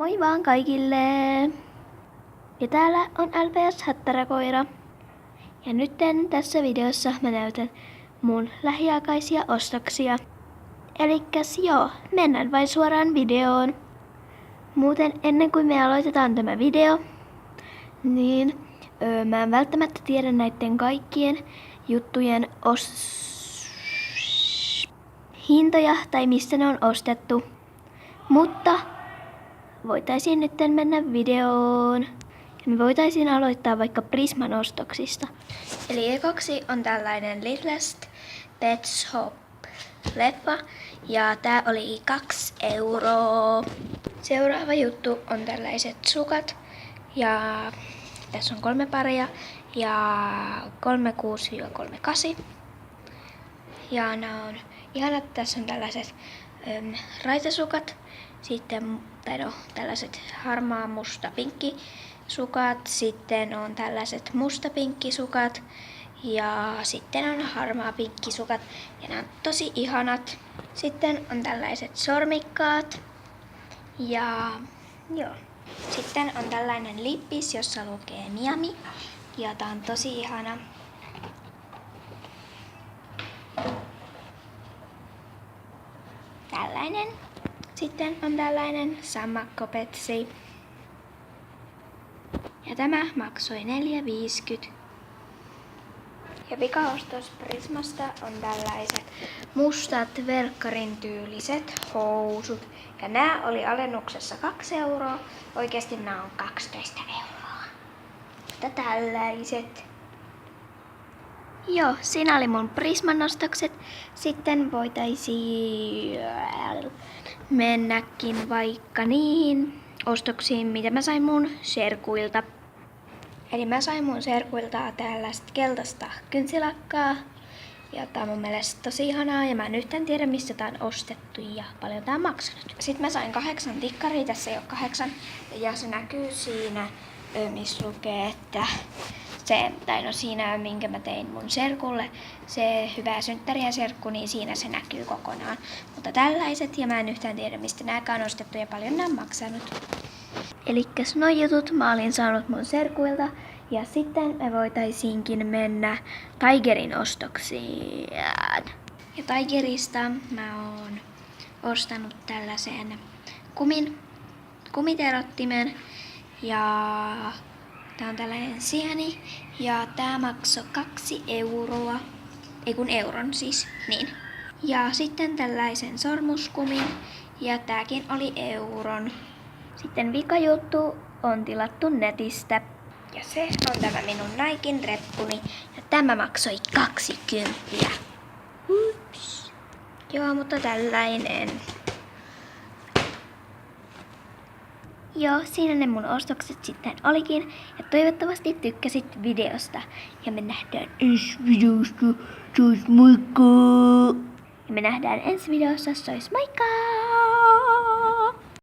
Moi vaan kaikille! Ja täällä on LPS Hattarakoira. Ja nytten tässä videossa mä näytän mun lähiaikaisia ostoksia. Elikkäs joo, mennään vain suoraan videoon. Muuten ennen kuin me aloitetaan tämä video, niin mä en välttämättä tiedä näiden kaikkien juttujen hintoja tai mistä ne on ostettu. Mutta voitaisiin nyt mennä videoon. Ja me voitaisiin aloittaa vaikka Prisman ostoksista. Eli ekoksi on tällainen Littlest Pet Shop -leffa. Ja tää oli 2 €. Seuraava juttu on tällaiset sukat. Ja tässä on 3 paria. Ja 36-38. Ja nämä on ihanat. Tässä on tällaiset raitasukat. Sitten tällaiset harmaa, musta, pinkki sukat. Sitten on tällaiset musta, pinkki sukat. Ja sitten on harmaa, pinkki sukat. Ja nämä on tosi ihanat. Sitten on tällaiset sormikkaat. Ja joo. Sitten on tällainen lippis, jossa lukee Miami. Ja tää on tosi ihana. Tällainen. Sitten on tällainen sammakkopetsi. Ja tämä maksoi 4,50. Ja pikaostos Prismasta on tällaiset mustat verkkarin tyyliset housut. Ja nämä oli alennuksessa 2 €. Oikeasti nämä on 12 €. Mutta tällaiset. Joo, siinä oli mun Prisman ostokset. Sitten voitaisiin mennäkin vaikka niihin ostoksiin, mitä mä sain mun serkuilta. Eli mä sain mun serkuilta tällaista keltaista kynsilakkaa. Ja tää on mun mielestä tosi ihanaa ja mä en yhtään tiedä mistä tää on ostettu ja paljon tää on maksanut. Sitten mä sain 8 tikkaria, tässä ei oo 8. Ja se näkyy siinä, missä lukee, että siinä minkä mä tein mun serkulle, se hyvää synttäriä serkku, niin siinä se näkyy kokonaan. Mutta tällaiset, ja mä en yhtään tiedä mistä nääkään on ostettu ja paljon nää on maksanut. Elikkäs noi jutut mä olin saanut mun serkuilta, ja sitten me voitaisiinkin mennä Tigerin ostoksiin. Ja Tigerista mä oon ostanut tällaisen kumiterottimen, ja tää on tällainen sieni ja tää maksoi 2 €. Ei kun euron siis, niin. Ja sitten tällaisen sormuskumin ja tääkin oli euron. Sitten vikajuttu on tilattu netistä. Ja se on tämä minun Niken reppuni ja tämä maksoi 20. Ups. Joo, mutta tällainen. Joo, siinä ne mun ostokset sitten olikin. Ja toivottavasti tykkäsit videosta. Ja me nähdään ensi videossa. Sois moikka! Ja me nähdään ensi videossa. Sois moikka!